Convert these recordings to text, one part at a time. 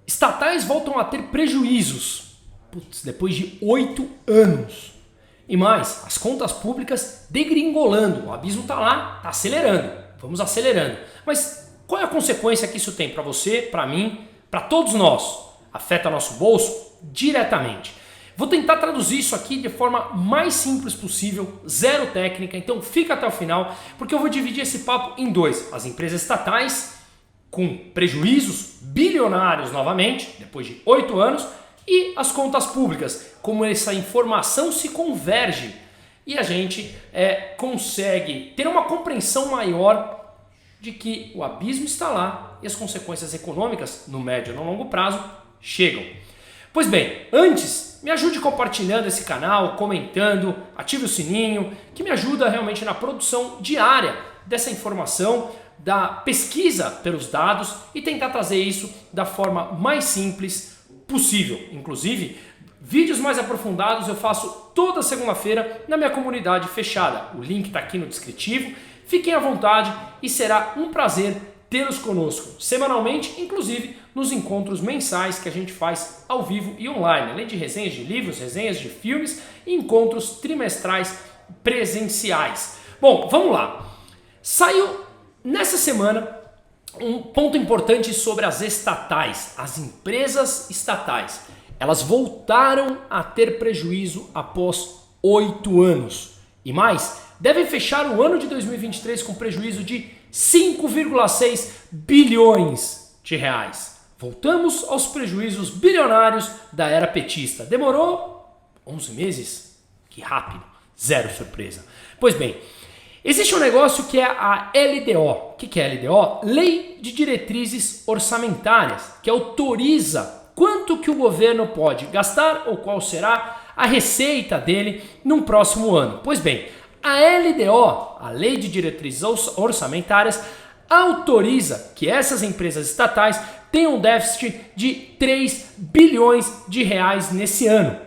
Estatais voltam a ter prejuízos, depois de 8 anos. E mais, as contas públicas degringolando, o abismo está lá, está acelerando, vamos acelerando. Mas qual é a consequência que isso tem para você, para mim, para todos nós? Afeta nosso bolso diretamente. Vou tentar traduzir isso aqui de forma mais simples possível, zero técnica, então fica até o final, porque eu vou dividir esse papo em dois. As empresas estatais com prejuízos bilionários novamente, depois de 8 anos, e as contas públicas, como essa informação se converge e a gente consegue ter uma compreensão maior de que o abismo está lá e as consequências econômicas, no médio e no longo prazo, chegam. Pois bem, antes, me ajude compartilhando esse canal, comentando, ative o sininho, que me ajuda realmente na produção diária dessa informação, da pesquisa pelos dados e tentar trazer isso da forma mais simples possível. Inclusive, vídeos mais aprofundados eu faço toda segunda-feira na minha comunidade fechada. O link está aqui no descritivo. Fiquem à vontade e será um prazer tê-los conosco semanalmente, inclusive nos encontros mensais que a gente faz ao vivo e online, além de resenhas de livros, resenhas de filmes e encontros trimestrais presenciais. Bom, vamos lá. Saiu nessa semana um ponto importante sobre as estatais, as empresas estatais. Elas voltaram a ter prejuízo após 8 anos. E mais, devem fechar o ano de 2023 com prejuízo de 5,6 bilhões de reais. Voltamos aos prejuízos bilionários da era petista. Demorou 11 meses? Que rápido, zero surpresa. Pois bem, existe um negócio que é a LDO. O que é a LDO? Lei de Diretrizes Orçamentárias, que autoriza quanto que o governo pode gastar ou qual será a receita dele num próximo ano. Pois bem, a LDO, a Lei de Diretrizes Orçamentárias, autoriza que essas empresas estatais tenham um déficit de 3 bilhões de reais nesse ano.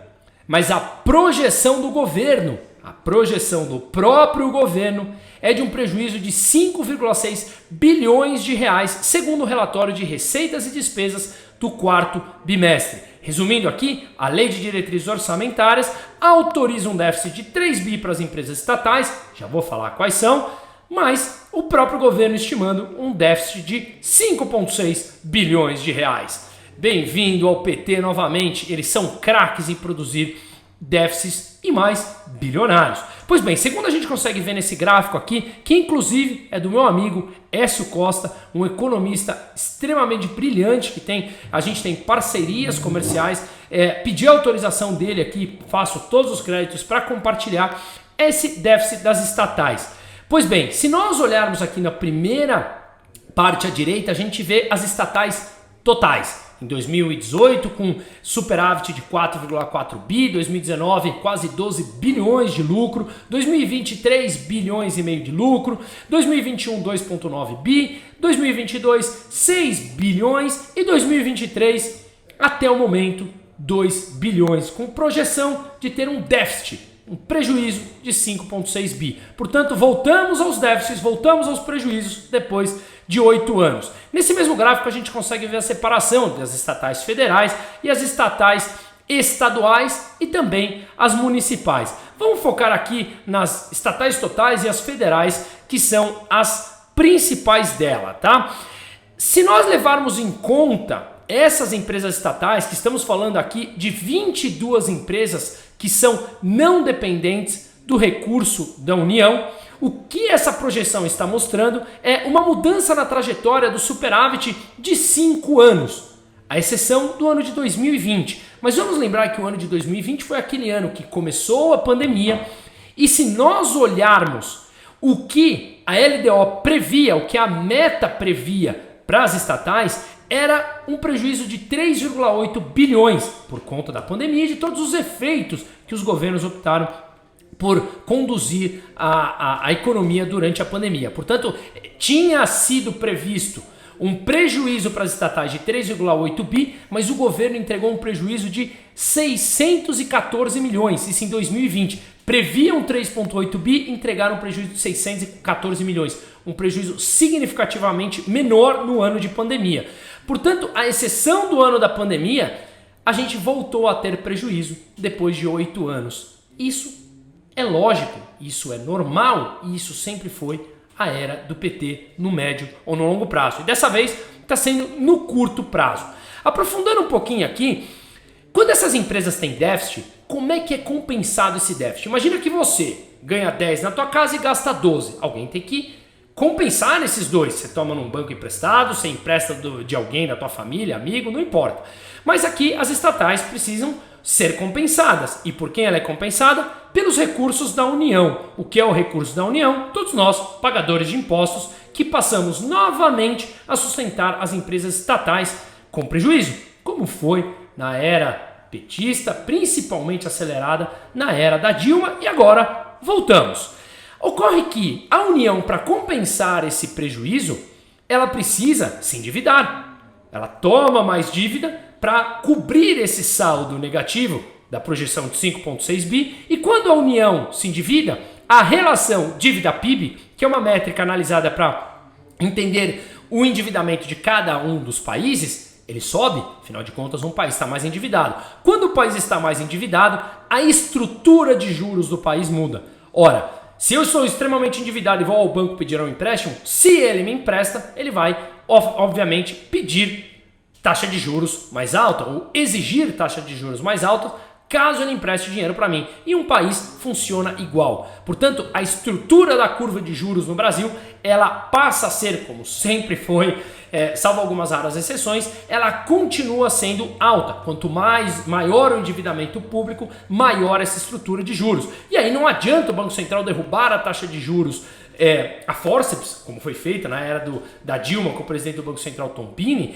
Mas a projeção do governo, a projeção do próprio governo é de um prejuízo de 5,6 bilhões de reais, segundo o relatório de receitas e despesas do quarto bimestre. Resumindo aqui, a Lei de Diretrizes Orçamentárias autoriza um déficit de 3 bi para as empresas estatais, já vou falar quais são, mas o próprio governo estimando um déficit de 5,6 bilhões de reais. Bem-vindo ao PT novamente, eles são craques em produzir déficits e mais bilionários. Pois bem, segundo a gente consegue ver nesse gráfico aqui, que inclusive é do meu amigo Écio Costa, um economista extremamente brilhante, a gente tem parcerias comerciais, pedi a autorização dele aqui, faço todos os créditos para compartilhar esse déficit das estatais. Pois bem, se nós olharmos aqui na primeira parte à direita, a gente vê as estatais totais. Em 2018, com superávit de 4,4 bi, 2019 quase 12 bilhões de lucro, 2020 3 bilhões e meio de lucro, 2021 2,9 bi, 2022 6 bilhões e 2023 até o momento 2 bilhões, com projeção de ter um déficit, um prejuízo de 5,6 bi. Portanto, voltamos aos déficits, voltamos aos prejuízos depois de 8 anos. Nesse mesmo gráfico a gente consegue ver a separação das estatais federais e as estatais estaduais e também as municipais. Vamos focar aqui nas estatais totais e as federais, que são as principais dela, tá? Se nós levarmos em conta essas empresas estatais, que estamos falando aqui de 22 empresas que são não dependentes do recurso da União, o que essa projeção está mostrando é uma mudança na trajetória do superávit de 5 anos, à exceção do ano de 2020. Mas vamos lembrar que o ano de 2020 foi aquele ano que começou a pandemia, e se nós olharmos o que a LDO previa, o que a meta previa para as estatais, era um prejuízo de 3,8 bilhões por conta da pandemia e de todos os efeitos que os governos optaram por conduzir a economia durante a pandemia. Portanto, tinha sido previsto um prejuízo para as estatais de 3,8 bi, mas o governo entregou um prejuízo de 614 milhões, isso em 2020. Previam 3,8 bi, entregaram um prejuízo de 614 milhões, um prejuízo significativamente menor no ano de pandemia. Portanto, à exceção do ano da pandemia, a gente voltou a ter prejuízo depois de 8 anos. Isso é lógico, isso é normal e isso sempre foi a era do PT no médio ou no longo prazo. E dessa vez está sendo no curto prazo. Aprofundando um pouquinho aqui, quando essas empresas têm déficit, como é que é compensado esse déficit? Imagina que você ganha 10 na tua casa e gasta 12. Alguém tem que compensar esses dois. Você toma num banco emprestado, você empresta de alguém da tua família, amigo, não importa. Mas aqui as estatais precisam ser compensadas. E por quem ela é compensada? Pelos recursos da União. O que é o recurso da União? Todos nós, pagadores de impostos, que passamos novamente a sustentar as empresas estatais com prejuízo, como foi na era petista, principalmente acelerada na era da Dilma, e agora voltamos. Ocorre que a União, para compensar esse prejuízo, ela precisa se endividar. Ela toma mais dívida para cobrir esse saldo negativo da projeção de 5,6 bi, e quando a União se endivida, a relação dívida-PIB, que é uma métrica analisada para entender o endividamento de cada um dos países, ele sobe, afinal de contas um país está mais endividado. Quando o país está mais endividado, a estrutura de juros do país muda. Ora, se eu sou extremamente endividado e vou ao banco pedir um empréstimo, se ele me empresta, ele vai, obviamente, pedir taxa de juros mais alta ou exigir taxa de juros mais alta caso ele empreste dinheiro para mim. E um país funciona igual. Portanto, a estrutura da curva de juros no Brasil, ela passa a ser, como sempre foi, salvo algumas raras exceções, ela continua sendo alta. Quanto maior o endividamento público, maior essa estrutura de juros. E aí não adianta o Banco Central derrubar a taxa de juros a forceps, como foi feita na era da Dilma com o presidente do Banco Central Tombini,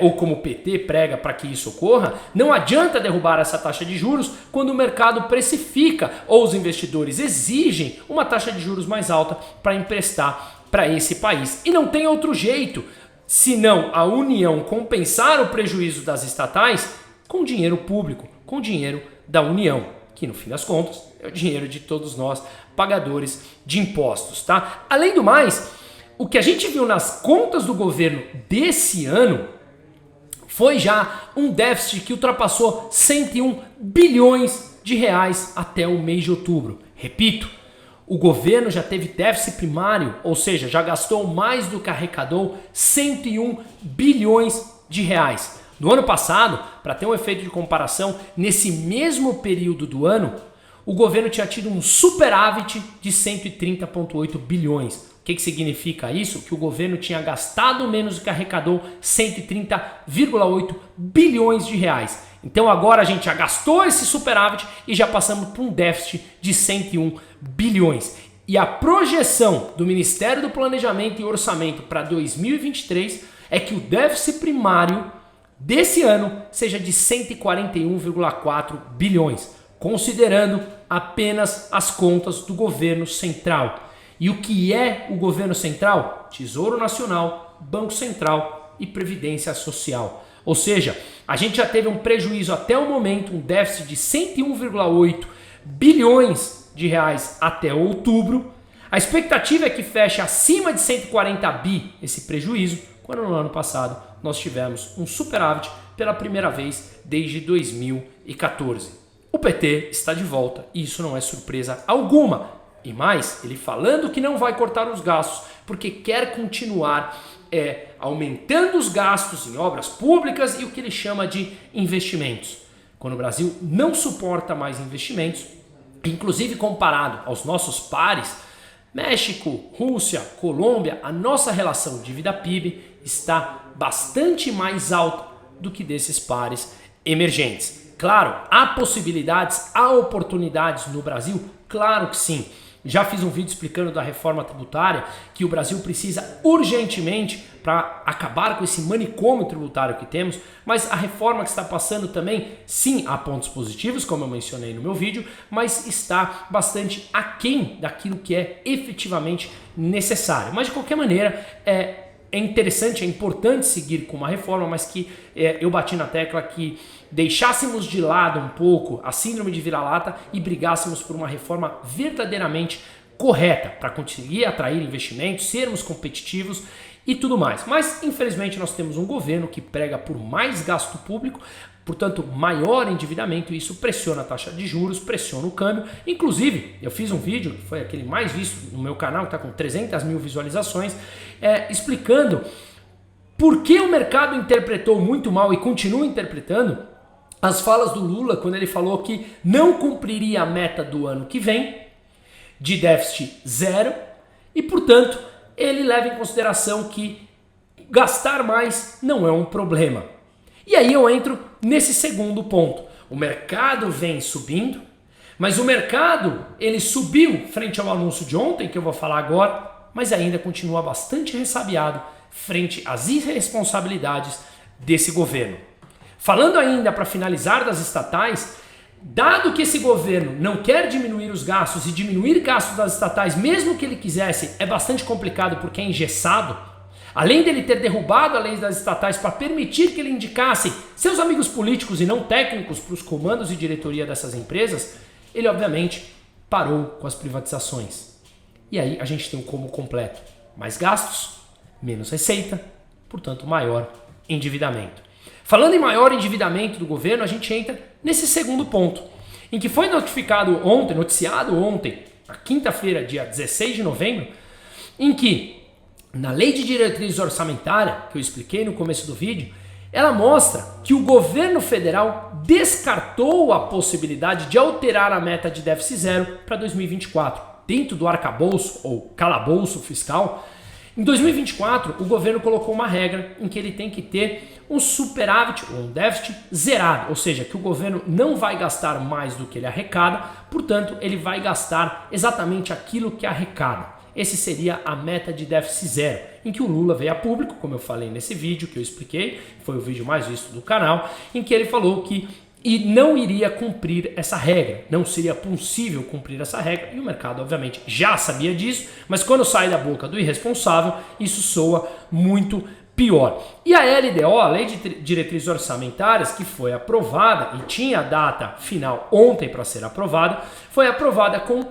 ou como o PT prega para que isso ocorra. Não adianta derrubar essa taxa de juros quando o mercado precifica ou os investidores exigem uma taxa de juros mais alta para emprestar para esse país. E não tem outro jeito senão a União compensar o prejuízo das estatais com dinheiro público, com dinheiro da União, que no fim das contas é o dinheiro de todos nós, pagadores de impostos, tá? Além do mais, o que a gente viu nas contas do governo desse ano foi já um déficit que ultrapassou 101 bilhões de reais até o mês de outubro. Repito, o governo já teve déficit primário, ou seja, já gastou mais do que arrecadou, 101 bilhões de reais. No ano passado, para ter um efeito de comparação, nesse mesmo período do ano, o governo tinha tido um superávit de 130,8 bilhões. O que significa isso? Que o governo tinha gastado menos do que arrecadou, 130,8 bilhões de reais. Então agora a gente já gastou esse superávit e já passamos por um déficit de 101 bilhões. E a projeção do Ministério do Planejamento e Orçamento para 2023 é que o déficit primário desse ano seja de 141,4 bilhões, considerando apenas as contas do governo central. E o que é o governo central? Tesouro Nacional, Banco Central e Previdência Social. Ou seja, a gente já teve um prejuízo até o momento, um déficit de 101,8 bilhões de reais até outubro. A expectativa é que feche acima de 140 bi esse prejuízo, quando no ano passado nós tivemos um superávit pela primeira vez desde 2014. O PT está de volta e isso não é surpresa alguma. E mais, ele falando que não vai cortar os gastos porque quer continuar aumentando os gastos em obras públicas e o que ele chama de investimentos. Quando o Brasil não suporta mais investimentos, inclusive comparado aos nossos pares, México, Rússia, Colômbia, a nossa relação dívida-PIB está bastante mais alta do que desses pares emergentes. Claro, há possibilidades, há oportunidades no Brasil? Claro que sim. Já fiz um vídeo explicando da reforma tributária que o Brasil precisa urgentemente para acabar com esse manicômio tributário que temos, mas a reforma que está passando também, sim, há pontos positivos, como eu mencionei no meu vídeo, mas está bastante aquém daquilo que é efetivamente necessário. Mas de qualquer maneira, é interessante, é importante seguir com uma reforma, mas que eu bati na tecla que deixássemos de lado um pouco a síndrome de vira-lata e brigássemos por uma reforma verdadeiramente correta para conseguir atrair investimentos, sermos competitivos e tudo mais. Mas, infelizmente, nós temos um governo que prega por mais gasto público, portanto, maior endividamento, e isso pressiona a taxa de juros, pressiona o câmbio. Inclusive, eu fiz um vídeo, que foi aquele mais visto no meu canal, que está com 300 mil visualizações, explicando por que o mercado interpretou muito mal e continua interpretando as falas do Lula quando ele falou que não cumpriria a meta do ano que vem, de déficit zero, e, portanto, ele leva em consideração que gastar mais não é um problema. E aí eu entro nesse segundo ponto. O mercado vem subindo, mas o mercado ele subiu frente ao anúncio de ontem, que eu vou falar agora, mas ainda continua bastante ressabiado frente às irresponsabilidades desse governo. Falando ainda para finalizar das estatais, dado que esse governo não quer diminuir os gastos e diminuir gastos das estatais, mesmo que ele quisesse, é bastante complicado porque é engessado. Além dele ter derrubado a lei das estatais para permitir que ele indicasse seus amigos políticos e não técnicos para os comandos e diretoria dessas empresas, ele obviamente parou com as privatizações. E aí a gente tem o combo completo. Mais gastos, menos receita, portanto maior endividamento. Falando em maior endividamento do governo, a gente entra nesse segundo ponto, em que foi noticiado ontem, na quinta-feira, dia 16 de novembro, em que na lei de diretriz orçamentária, que eu expliquei no começo do vídeo, ela mostra que o governo federal descartou a possibilidade de alterar a meta de déficit zero para 2024. Dentro do arcabouço ou calabouço fiscal, em 2024 o governo colocou uma regra em que ele tem que ter um superávit ou um déficit zerado, ou seja, que o governo não vai gastar mais do que ele arrecada, portanto ele vai gastar exatamente aquilo que arrecada. Esse seria a meta de déficit zero, em que o Lula veio a público, como eu falei nesse vídeo que eu expliquei, foi o vídeo mais visto do canal, em que ele falou que não iria cumprir essa regra, não seria possível cumprir essa regra, e o mercado obviamente já sabia disso, mas quando sai da boca do irresponsável, isso soa muito pior. E a LDO, a Lei de Diretrizes Orçamentárias, que foi aprovada e tinha a data final ontem para ser aprovada, foi aprovada com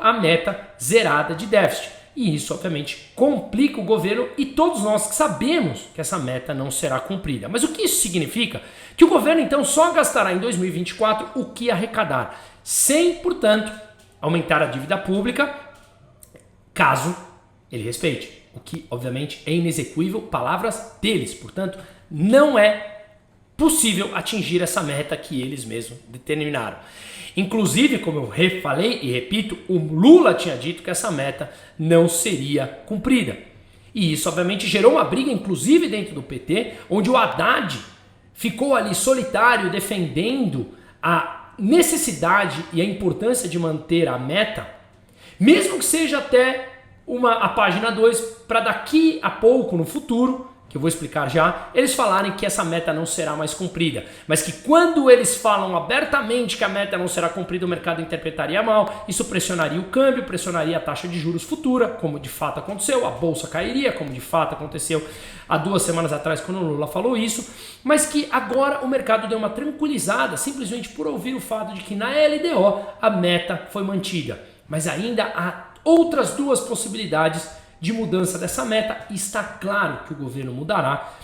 a meta zerada de déficit. E isso, obviamente, complica o governo e todos nós sabemos que essa meta não será cumprida. Mas o que isso significa? Que o governo, então, só gastará em 2024 o que arrecadar, sem, portanto, aumentar a dívida pública, caso ele respeite. O que, obviamente, é inexequível, palavras deles. Portanto, não é possível atingir essa meta que eles mesmos determinaram. Inclusive, como eu falei e repito, o Lula tinha dito que essa meta não seria cumprida. E isso, obviamente, gerou uma briga, inclusive dentro do PT, onde o Haddad ficou ali solitário defendendo a necessidade e a importância de manter a meta, mesmo que seja até a página 2, para daqui a pouco, no futuro, que eu vou explicar já, eles falarem que essa meta não será mais cumprida. Mas que quando eles falam abertamente que a meta não será cumprida, o mercado interpretaria mal, isso pressionaria o câmbio, pressionaria a taxa de juros futura, como de fato aconteceu, a bolsa cairia, como de fato aconteceu há 2 semanas atrás quando o Lula falou isso, mas que agora o mercado deu uma tranquilizada, simplesmente por ouvir o fato de que na LDO a meta foi mantida. Mas ainda há outras 2 possibilidades de mudança dessa meta, e está claro que o governo mudará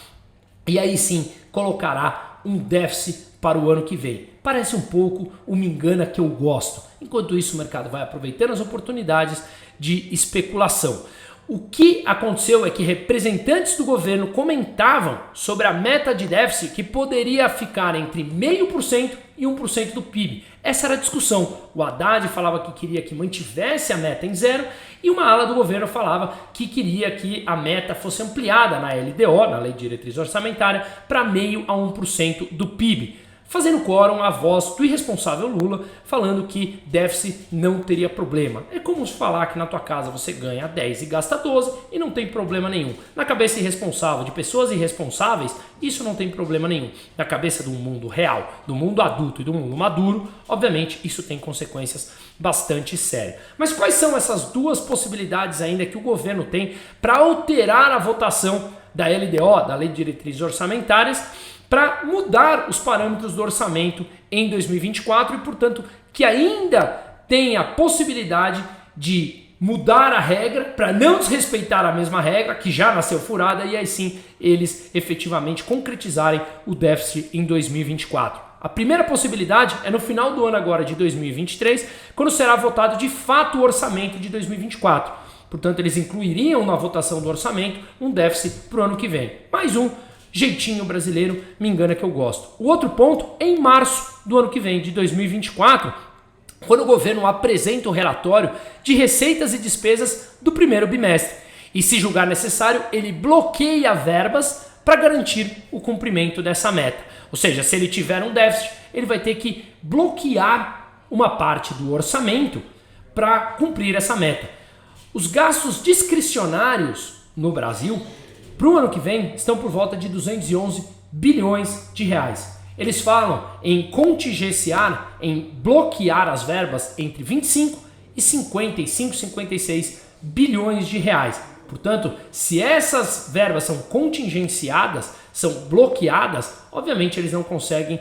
e aí sim colocará um déficit para o ano que vem. Parece um pouco o me engana que eu gosto. Enquanto isso, o mercado vai aproveitando as oportunidades de especulação. O que aconteceu é que representantes do governo comentavam sobre a meta de déficit que poderia ficar entre 0,5% e 1% do PIB. Essa era a discussão. O Haddad falava que queria que mantivesse a meta em zero e uma ala do governo falava que queria que a meta fosse ampliada na LDO, na Lei de Diretriz Orçamentária, para 0,5% a 1% do PIB. Fazendo quórum a voz do irresponsável Lula, falando que déficit não teria problema. É como se falar que na tua casa você ganha 10 e gasta 12 e não tem problema nenhum. Na cabeça irresponsável de pessoas irresponsáveis, isso não tem problema nenhum. Na cabeça do mundo real, do mundo adulto e do mundo maduro, obviamente isso tem consequências bastante sérias. Mas quais são essas 2 possibilidades ainda que o governo tem para alterar a votação da LDO, da Lei de Diretrizes Orçamentárias, para mudar os parâmetros do orçamento em 2024 e, portanto, que ainda tem a possibilidade de mudar a regra para não desrespeitar a mesma regra que já nasceu furada e aí sim eles efetivamente concretizarem o déficit em 2024. A primeira possibilidade é no final do ano agora de 2023, quando será votado de fato o orçamento de 2024. Portanto, eles incluiriam na votação do orçamento um déficit para o ano que vem. Mais um jeitinho brasileiro, me engana que eu gosto. O outro ponto é em março do ano que vem, de 2024, quando o governo apresenta o relatório de receitas e despesas do primeiro bimestre. E se julgar necessário, ele bloqueia verbas para garantir o cumprimento dessa meta. Ou seja, se ele tiver um déficit, ele vai ter que bloquear uma parte do orçamento para cumprir essa meta. Os gastos discricionários no Brasil, para o ano que vem, estão por volta de 211 bilhões de reais. Eles falam em contingenciar, em bloquear as verbas entre 25 e 56 bilhões de reais. Portanto, se essas verbas são contingenciadas, são bloqueadas, obviamente eles não conseguem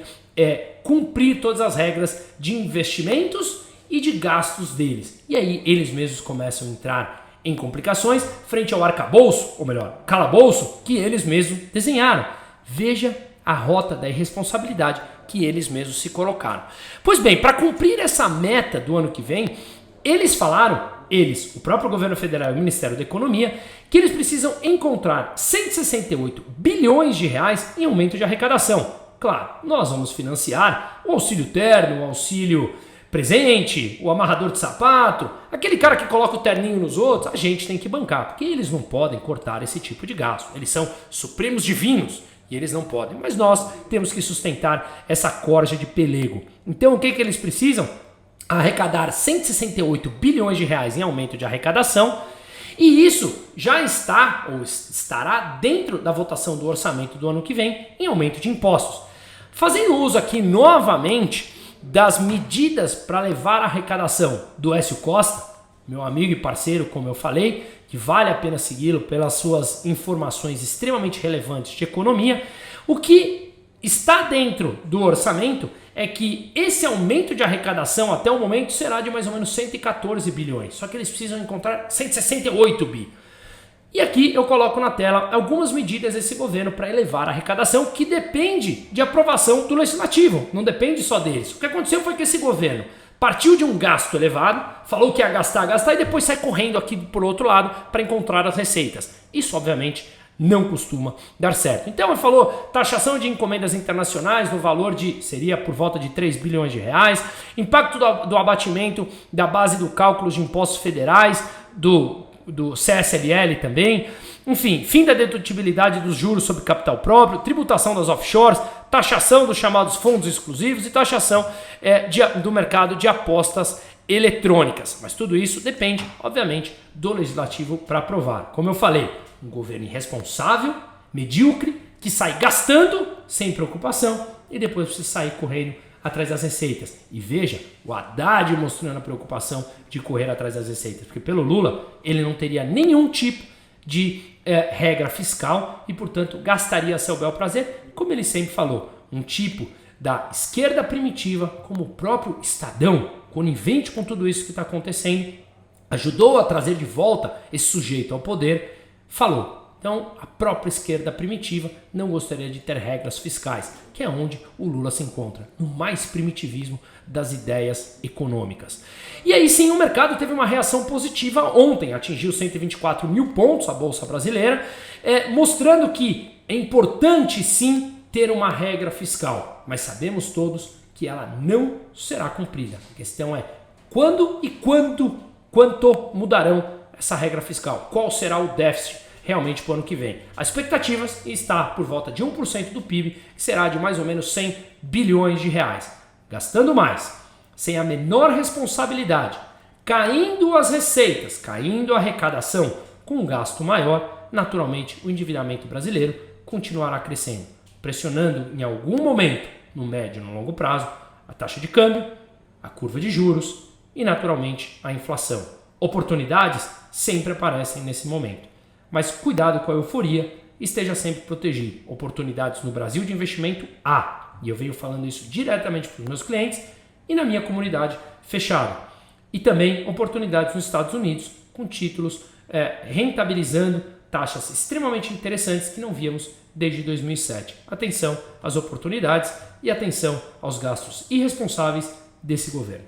cumprir todas as regras de investimentos e de gastos deles. E aí eles mesmos começam a entrar em complicações frente ao arcabouço, ou melhor, calabouço, que eles mesmos desenharam. Veja a rota da irresponsabilidade que eles mesmos se colocaram. Pois bem, para cumprir essa meta do ano que vem, eles falaram, o próprio governo federal e o Ministério da Economia, que eles precisam encontrar 168 bilhões de reais em aumento de arrecadação. Claro, nós vamos financiar o auxílio terno, o auxílio presente, o amarrador de sapato, aquele cara que coloca o terninho nos outros, a gente tem que bancar, porque eles não podem cortar esse tipo de gasto. Eles são supremos divinos e eles não podem, mas nós temos que sustentar essa corja de pelego. Então o que eles precisam? Arrecadar 168 bilhões de reais em aumento de arrecadação, e isso já está ou estará dentro da votação do orçamento do ano que vem em aumento de impostos. Fazendo uso aqui novamente das medidas para levar a arrecadação do Écio Costa, meu amigo e parceiro, como eu falei, que vale a pena segui-lo pelas suas informações extremamente relevantes de economia, o que está dentro do orçamento é que esse aumento de arrecadação até o momento será de mais ou menos 114 bilhões, só que eles precisam encontrar 168 bi. E aqui eu coloco na tela algumas medidas desse governo para elevar a arrecadação, que depende de aprovação do legislativo, não depende só deles. O que aconteceu foi que esse governo partiu de um gasto elevado, falou que ia gastar e depois sai correndo aqui por outro lado para encontrar as receitas. Isso, obviamente, não costuma dar certo. Então ele falou taxação de encomendas internacionais no valor seria por volta de 3 bilhões de reais, impacto do abatimento da base do cálculo de impostos federais, do CSLL também, enfim, fim da dedutibilidade dos juros sobre capital próprio, tributação das offshores, taxação dos chamados fundos exclusivos e taxação do mercado de apostas eletrônicas. Mas tudo isso depende, obviamente, do legislativo para aprovar. Como eu falei, um governo irresponsável, medíocre, que sai gastando sem preocupação e depois precisa sair correndo atrás das receitas. E veja, o Haddad mostrando a preocupação de correr atrás das receitas, porque pelo Lula ele não teria nenhum tipo de regra fiscal e, portanto, gastaria a seu bel prazer, como ele sempre falou, um tipo da esquerda primitiva, como o próprio Estadão, conivente com tudo isso que está acontecendo, ajudou a trazer de volta esse sujeito ao poder, falou. Então, a própria esquerda primitiva não gostaria de ter regras fiscais, que é onde o Lula se encontra, no mais primitivismo das ideias econômicas. E aí sim, o mercado teve uma reação positiva ontem, atingiu 124 mil pontos a Bolsa Brasileira, mostrando que é importante sim ter uma regra fiscal, mas sabemos todos que ela não será cumprida. A questão é quando e quanto mudarão essa regra fiscal, qual será o déficit realmente para o ano que vem. As expectativas está por volta de 1% do PIB, que será de mais ou menos 100 bilhões de reais. Gastando mais, sem a menor responsabilidade, caindo as receitas, caindo a arrecadação, com um gasto maior, naturalmente o endividamento brasileiro continuará crescendo, pressionando em algum momento, no médio e no longo prazo, a taxa de câmbio, a curva de juros e naturalmente a inflação. Oportunidades sempre aparecem nesse momento. Mas cuidado com a euforia, esteja sempre protegido. Oportunidades no Brasil de investimento há. E eu venho falando isso diretamente para os meus clientes e na minha comunidade fechada. E também oportunidades nos Estados Unidos, com títulos rentabilizando taxas extremamente interessantes que não víamos desde 2007. Atenção às oportunidades e atenção aos gastos irresponsáveis desse governo.